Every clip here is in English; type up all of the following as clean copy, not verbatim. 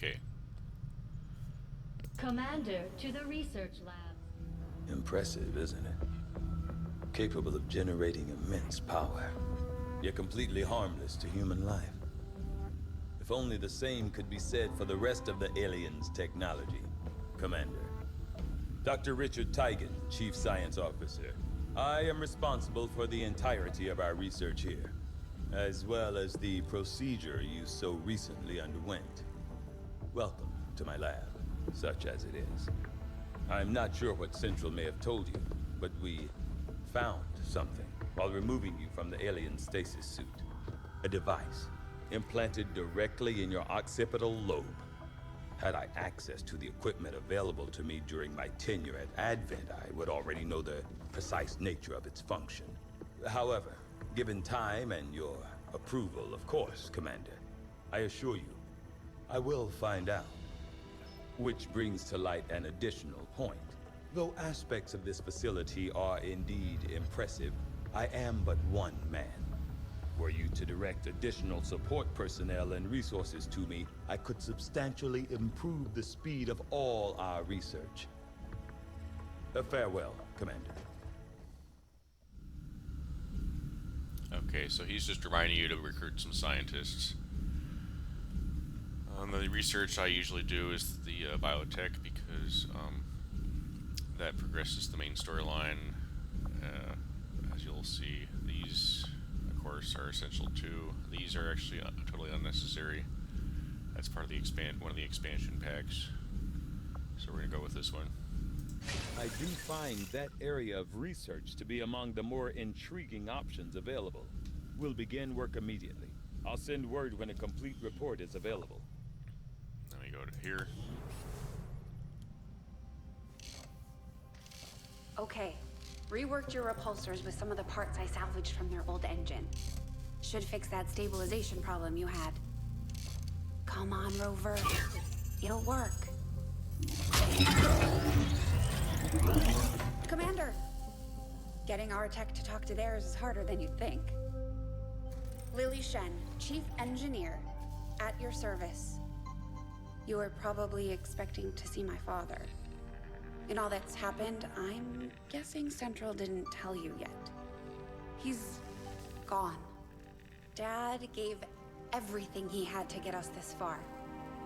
Okay. Commander to the research lab. Impressive, isn't it? Capable of generating immense power, yet completely harmless to human life. If only the same could be said for the rest of the aliens' technology, Commander. Dr. Richard Tigan, Chief Science Officer. I am responsible for the entirety of our research here, as well as the procedure you so recently underwent. Welcome to my lab, such as it is. I'm not sure what Central may have told you, but we found something while removing you from the alien stasis suit. A device implanted directly in your occipital lobe. Had I access to the equipment available to me during my tenure at Advent, I would already know the precise nature of its function. However, given time and your approval, of course, Commander, I assure you, I will find out. Which brings to light an additional point. Though aspects of this facility are indeed impressive, I am but one man. Were you to direct additional support personnel and resources to me, I could substantially improve the speed of all our research. Farewell, Commander. Okay, so he's just reminding you to recruit some scientists. The research I usually do is the biotech because that progresses the main storyline. As you'll see, these, of course, are essential too. These are actually totally unnecessary. That's part of the one of the expansion packs. So we're gonna go with this one. I do find that area of research to be among the more intriguing options available. We'll begin work immediately. I'll send word when a complete report is available. Then we go to here. Okay. Reworked your repulsors with some of the parts I salvaged from their old engine. Should fix that stabilization problem you had. Come on, Rover. It'll work. Commander! Getting our tech to talk to theirs is harder than you'd think. Lily Shen, Chief Engineer, at your service. You were probably expecting to see my father. In all that's happened, I'm guessing Central didn't tell you yet. He's gone. Dad gave everything he had to get us this far.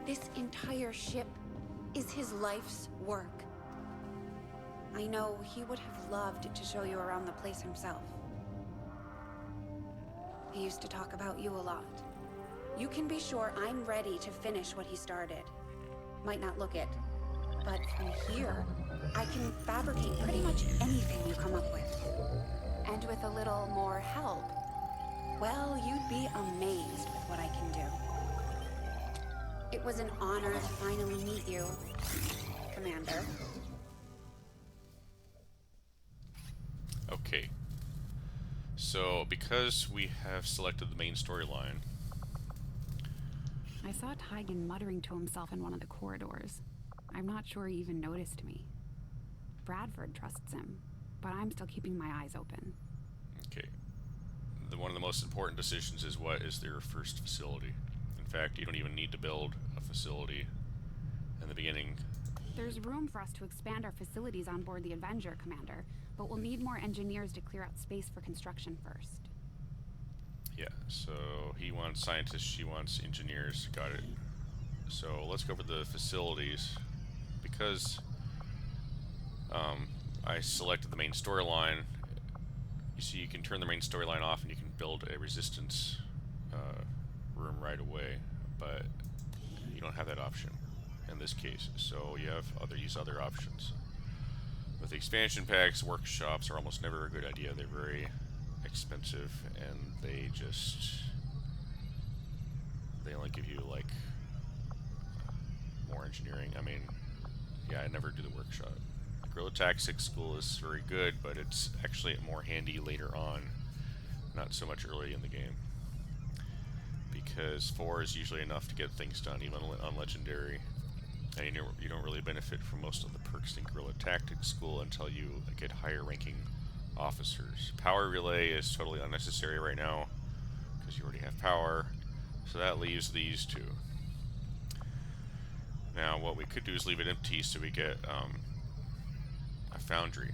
This entire ship is his life's work. I know he would have loved to show you around the place himself. He used to talk about you a lot. You can be sure I'm ready to finish what he started. Might not look it, but from here, I can fabricate pretty much anything you come up with. And with a little more help, well, you'd be amazed with what I can do. It was an honor to finally meet you, Commander. Okay. So, because we have selected the main storyline... I saw Tigan muttering to himself in one of the corridors. I'm not sure he even noticed me. Bradford trusts him, but I'm still keeping my eyes open. Okay. One of the most important decisions is what is their first facility. In fact, you don't even need to build a facility in the beginning. There's room for us to expand our facilities on board the Avenger, Commander, but we'll need more engineers to clear out space for construction first. Yeah, so he wants scientists, she wants engineers. Got it. So let's go over the facilities. Because I selected the main storyline, you see you can turn the main storyline off and you can build a resistance room right away, but you don't have that option in this case, so you have use other options. With the expansion packs, workshops are almost never a good idea. They're very expensive and they only give you like more engineering. I mean, yeah, I never do the workshop. Guerrilla Tactics School is very good, but it's actually more handy later on, not so much early in the game. Because 4 is usually enough to get things done, even on Legendary. And you don't really benefit from most of the perks in Guerrilla Tactics School until you get higher ranking officers. Power Relay is totally unnecessary right now, because you already have power. So that leaves these two. Now, what we could do is leave it empty so we get a foundry.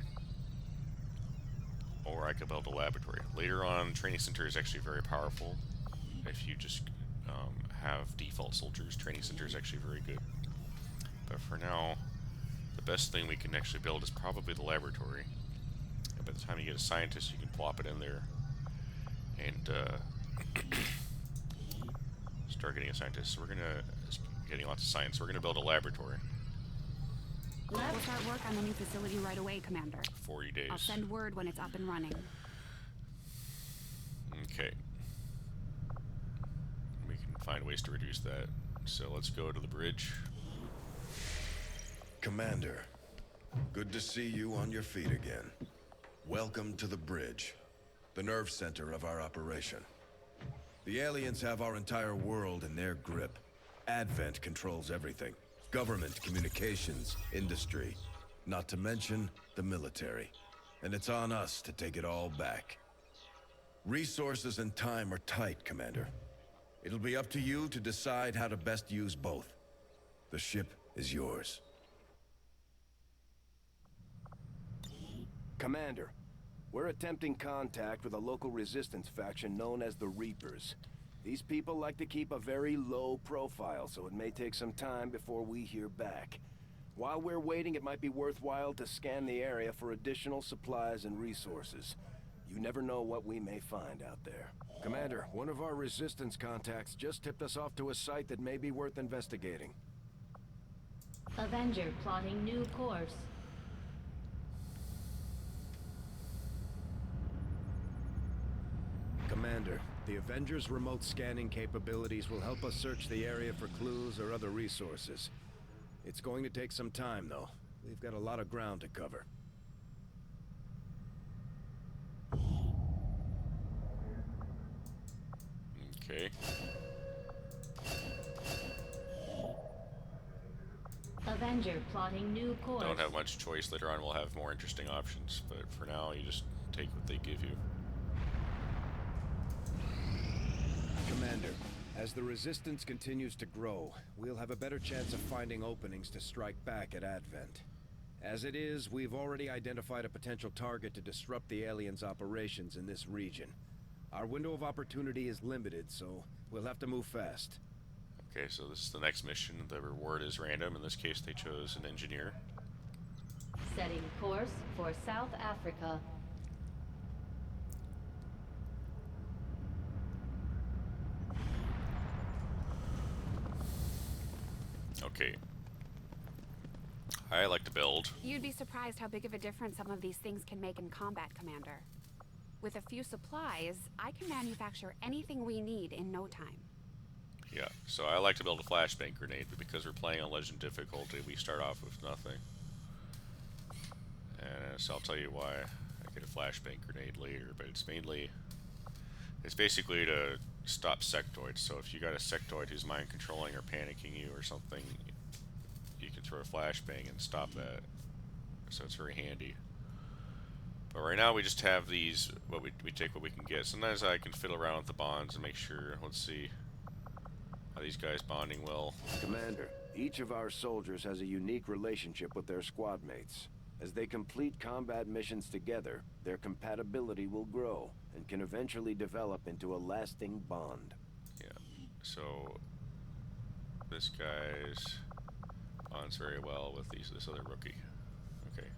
Or I could build a laboratory. Later on, training center is actually very powerful. If you just have default soldiers, training center is actually very good. But for now, the best thing we can actually build is probably the laboratory. And by the time you get a scientist, you can plop it in there and start getting a scientist. So we're getting lots of science. So we're gonna build a laboratory. We'll start work on the new facility right away, Commander. 40 days. I'll send word when it's up and running. Okay. We can find ways to reduce that. So let's go to the bridge. Commander, good to see you on your feet again. Welcome to the bridge, the nerve center of our operation. The aliens have our entire world in their grip. Advent controls everything. Government, communications, industry. Not to mention the military. And it's on us to take it all back. Resources and time are tight, Commander. It'll be up to you to decide how to best use both. The ship is yours. Commander, we're attempting contact with a local resistance faction known as the Reapers. These people like to keep a very low profile, so it may take some time before we hear back. While we're waiting, it might be worthwhile to scan the area for additional supplies and resources. You never know what we may find out there. Commander, one of our resistance contacts just tipped us off to a site that may be worth investigating. Avenger plotting new course. Commander, the Avengers' remote scanning capabilities will help us search the area for clues or other resources. It's going to take some time, though. We've got a lot of ground to cover. Okay. Avenger plotting new course. Don't have much choice. Later on we'll have more interesting options, but for now you just take what they give you. Commander, as the Resistance continues to grow, we'll have a better chance of finding openings to strike back at Advent. As it is, we've already identified a potential target to disrupt the aliens' operations in this region. Our window of opportunity is limited, so we'll have to move fast. Okay, so this is the next mission. The reward is random. In this case, they chose an engineer. Setting course for South Africa. Okay. I like to build. You'd be surprised how big of a difference some of these things can make in combat, Commander. With a few supplies, I can manufacture anything we need in no time. Yeah, so I like to build a flashbang grenade, but because we're playing on Legend difficulty, we start off with nothing. And so I'll tell you why I get a flashbang grenade later, but it's basically to stop sectoids. So if you got a sectoid who's mind controlling or panicking you or something, you can throw a flashbang and stop that. So it's very handy. But right now we just have these, we take what we can get. Sometimes I can fiddle around with the bonds and make sure, let's see, how these guys bonding well. Commander, each of our soldiers has a unique relationship with their squad mates. As they complete combat missions together, their compatibility will grow and can eventually develop into a lasting bond. Yeah, so this guy's bonds very well with this other rookie. Okay.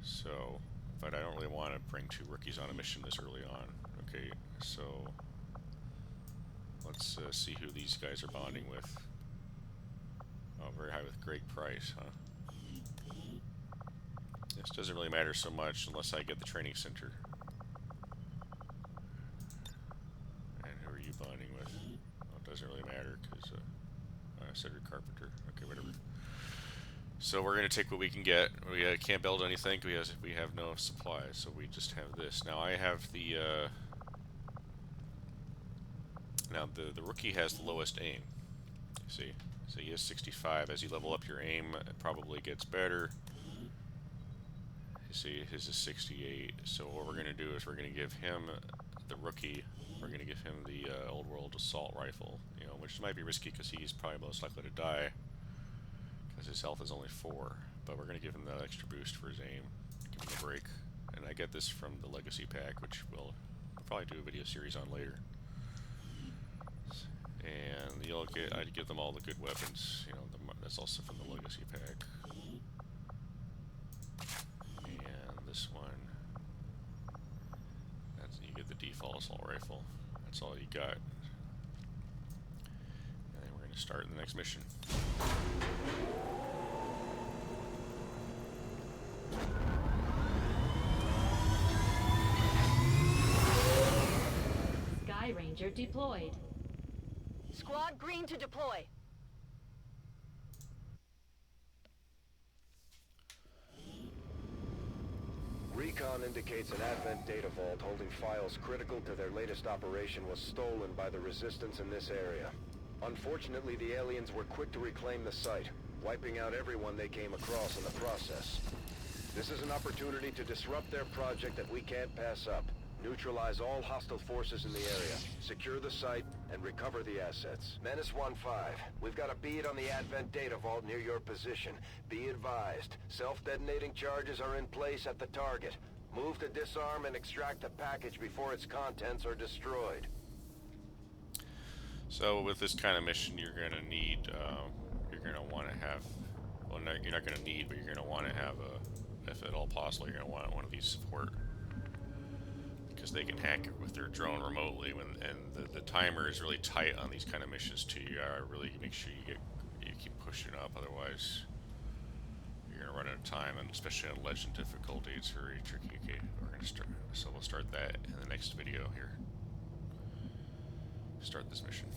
So, but I don't really want to bring two rookies on a mission this early on. Okay, so let's see who these guys are bonding with. Oh, very high with Greg Price, huh? This doesn't really matter so much unless I get the training center. And who are you bonding with? Well, it doesn't really matter because Cedric Carpenter. Okay, whatever. So we're gonna take what we can get. We can't build anything because we have no supplies, so we just have this. Now I have the now the rookie has the lowest aim. See, so he has 65. As you level up your aim, it probably gets better. You see, his is 68. So what we're gonna do is we're gonna give him the rookie, we're going to give him the old world assault rifle, you know, which might be risky because he's probably most likely to die because his health is only 4. But we're going to give him that extra boost for his aim, give him a break. And I get this from the Legacy Pack, which we'll probably do a video series on later. And you'll get, I'd give them all the good weapons, you know, that's also from the Legacy Pack. And this one, that's, you get the default assault rifle. That's all you got. And then we're going to start the next mission. Sky Ranger deployed. Squad green to deploy. Recon indicates an Advent data vault holding files critical to their latest operation was stolen by the Resistance in this area. Unfortunately, the aliens were quick to reclaim the site, wiping out everyone they came across in the process. This is an opportunity to disrupt their project that we can't pass up. Neutralize all hostile forces in the area, secure the site, and recover the assets. Menace 1-5, we've got a bead on the Advent data vault near your position. Be advised, self-detonating charges are in place at the target. Move to disarm and extract the package before its contents are destroyed. So with this kind of mission, you're going to need, you're going to want to have, well, no, you're not going to need, but you're going to want to have a, if at all possible, you're going to want one of these support. Because they can hack it with their drone remotely, and the timer is really tight on these kind of missions too. You gotta really make sure you keep pushing up, otherwise you're gonna run out of time, and especially on legend difficulty, it's very tricky. Okay, we're gonna start, so we'll start that in the next video here. Start this mission.